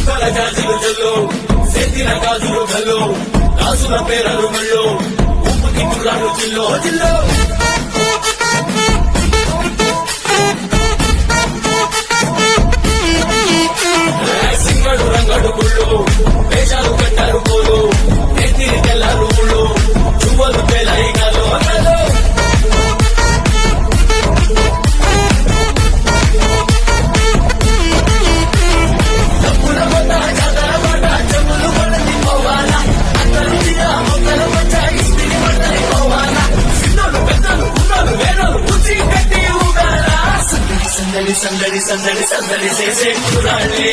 చుక్కల గాజులు జల్లు సేతిన గాజులు గల్లు రాసుల పేరలు గళ్ళు ఉప్పు కిట్టురాలు జిల్లో జిల్లో సింగడు రంగడు గుళ్ళు వేషాలు కట్టారు పోలు నెత్తిరి తెల్లారు ముళ్ళు చువ్వలు పేలాయి గాలు సందడి సందడి సందడి సందడి చేసే కురాళ్ళే